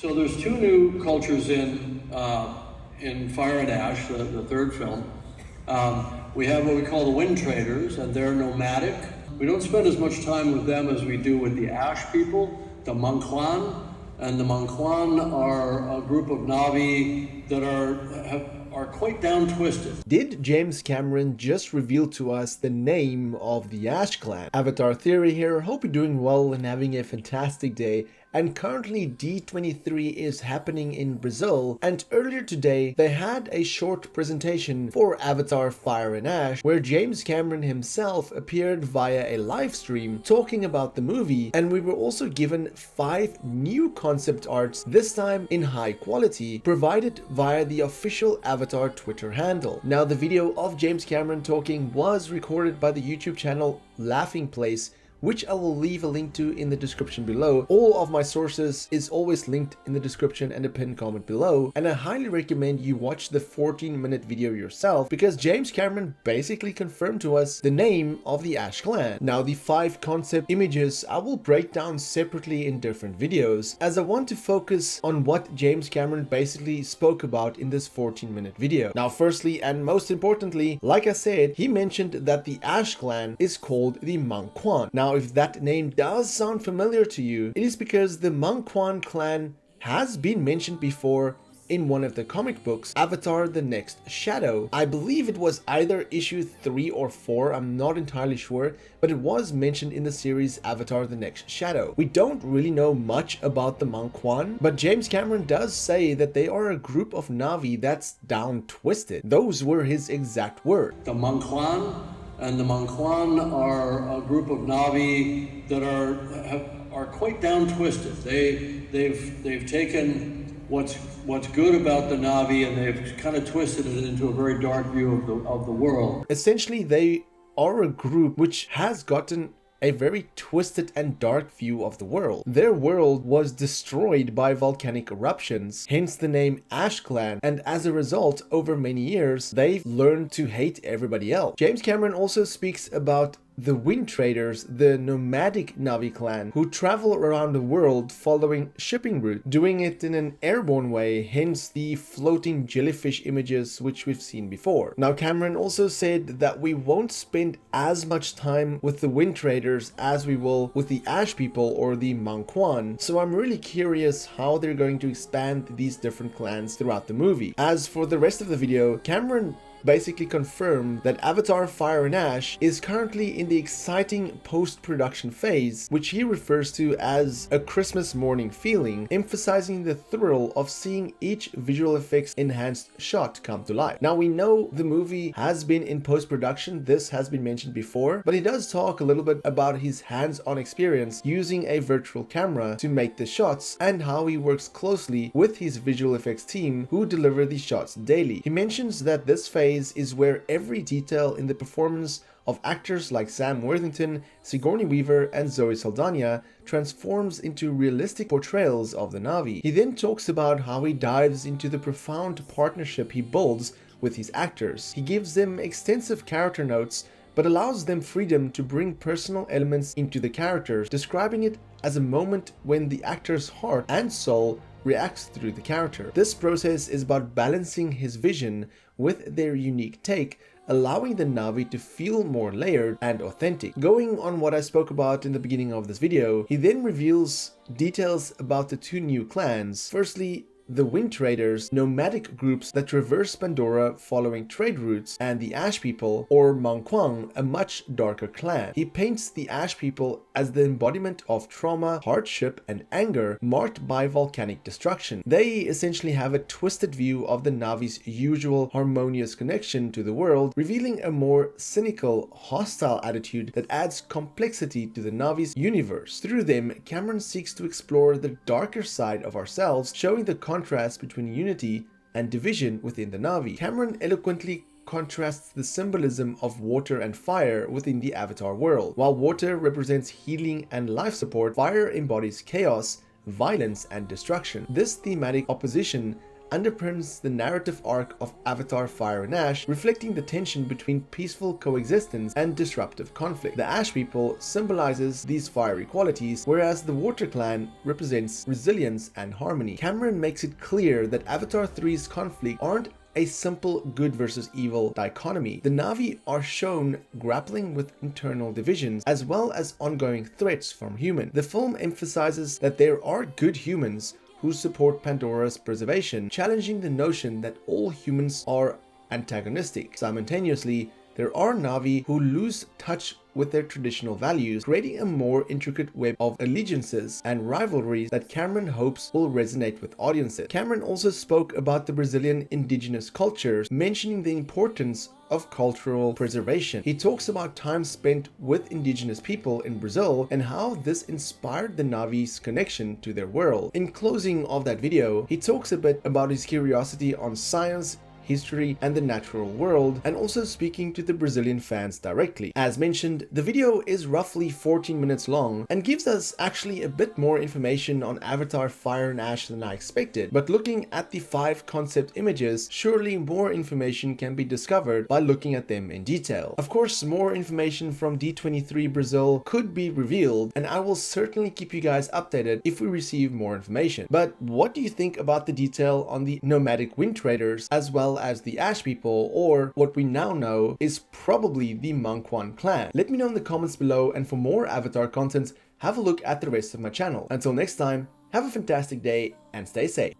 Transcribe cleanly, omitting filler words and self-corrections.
So there's two new cultures in Fire and Ash, the third film. We have what we call the Windtraders, and they're nomadic. We don't spend as much time with them as we do with the Ash people, the Mangkwan. And the Mangkwan are a group of Na'vi that are quite down-twisted. Did James Cameron just reveal to us the name of the Ash clan? Avatar Theory here. Hope you're doing well and having a fantastic day. And currently D23 is happening in Brazil, and earlier today they had a short presentation for Avatar Fire and Ash where James Cameron himself appeared via a live stream talking about the movie, and we were also given 5 new concept arts, this time in high quality, provided via the official Avatar Twitter handle. Now the video of James Cameron talking was recorded by the YouTube channel Laughing Place, which I will leave a link to in the description below. All of my sources is always linked in the description and the pinned comment below, and I highly recommend you watch the 14-minute video yourself, because James Cameron basically confirmed to us the name of the Ash clan. Now the 5 concept images I will break down separately in different videos, as I want to focus on what James Cameron basically spoke about in this 14-minute video. Now firstly and most importantly, like I said, he mentioned that the Ash clan is called the Mangkwan. Now if that name does sound familiar to you, it is because the Mangkwan clan has been mentioned before in one of the comic books, Avatar The Next Shadow. I believe it was either issue 3 or 4, I'm not entirely sure, but it was mentioned in the series Avatar The Next Shadow. We don't really know much about the Mangkwan, but James Cameron does say that they are a group of Na'vi that's down twisted. Those were his exact words. The Mangkwan, and the Mangkwan are a group of Na'vi that are quite down twisted. They've taken what's good about the Na'vi and they've kind of twisted it into a very dark view of the world. Essentially, they are a group which has gotten a very twisted and dark view of the world. Their world was destroyed by volcanic eruptions, hence the name Ash Clan, and as a result, over many years, they've learned to hate everybody else. James Cameron also speaks about the Windtraders, the nomadic Na'vi clan, who travel around the world following shipping route, doing it in an airborne way, hence the floating jellyfish images which we've seen before. Now Cameron also said that we won't spend as much time with the Windtraders as we will with the Ash people or the Mangkwan, so I'm really curious how they're going to expand these different clans throughout the movie. As for the rest of the video, Cameron basically confirmed that Avatar Fire and Ash is currently in the exciting post-production phase, which he refers to as a Christmas morning feeling, emphasizing the thrill of seeing each visual effects enhanced shot come to life. Now we know the movie has been in post-production, this has been mentioned before, but he does talk a little bit about his hands-on experience using a virtual camera to make the shots and how he works closely with his visual effects team who deliver the shots daily. He mentions that this phase is where every detail in the performance of actors like Sam Worthington, Sigourney Weaver, and Zoe Saldana transforms into realistic portrayals of the Na'vi. He then talks about how he dives into the profound partnership he builds with his actors. He gives them extensive character notes, but allows them freedom to bring personal elements into the characters, describing it as a moment when the actor's heart and soul reacts through the character. This process is about balancing his vision with their unique take, allowing the Na'vi to feel more layered and authentic. Going on what I spoke about in the beginning of this video, he then reveals details about the 2 new clans. Firstly, the Windtraders, nomadic groups that traverse Pandora following trade routes, and the Ash people, or Mangkwan, a much darker clan. He paints the Ash people as the embodiment of trauma, hardship, and anger marked by volcanic destruction. They essentially have a twisted view of the Na'vi's usual harmonious connection to the world, revealing a more cynical, hostile attitude that adds complexity to the Na'vi's universe. Through them, Cameron seeks to explore the darker side of ourselves, showing the contrast between unity and division within the Na'vi. Cameron eloquently contrasts the symbolism of water and fire within the Avatar world. While water represents healing and life support, fire embodies chaos, violence, and destruction. This thematic opposition underpins the narrative arc of Avatar Fire and Ash, reflecting the tension between peaceful coexistence and disruptive conflict. The Ash people symbolizes these fiery qualities, whereas the Water Clan represents resilience and harmony. Cameron makes it clear that Avatar 3's conflict aren't a simple good versus evil dichotomy. The Na'vi are shown grappling with internal divisions as well as ongoing threats from humans. The film emphasizes that there are good humans who support Pandora's preservation, challenging the notion that all humans are antagonistic. Simultaneously, there are Na'vi who lose touch with their traditional values, creating a more intricate web of allegiances and rivalries that Cameron hopes will resonate with audiences. Cameron also spoke about the Brazilian indigenous cultures, mentioning the importance of cultural preservation. He talks about time spent with indigenous people in Brazil and how this inspired the Na'vi's connection to their world. In closing of that video, he talks a bit about his curiosity on science, history, and the natural world, and also speaking to the Brazilian fans directly. As mentioned, the video is roughly 14 minutes long and gives us actually a bit more information on Avatar Fire and Ash than I expected, but looking at the 5 concept images, surely more information can be discovered by looking at them in detail. Of course, more information from D23 Brazil could be revealed, and I will certainly keep you guys updated if we receive more information. But what do you think about the detail on the nomadic Windtraders as well as the Ash people, or what we now know is probably the Mangkwan clan? Let me know in the comments below, and for more Avatar content, have a look at the rest of my channel. Until next time, have a fantastic day and stay safe.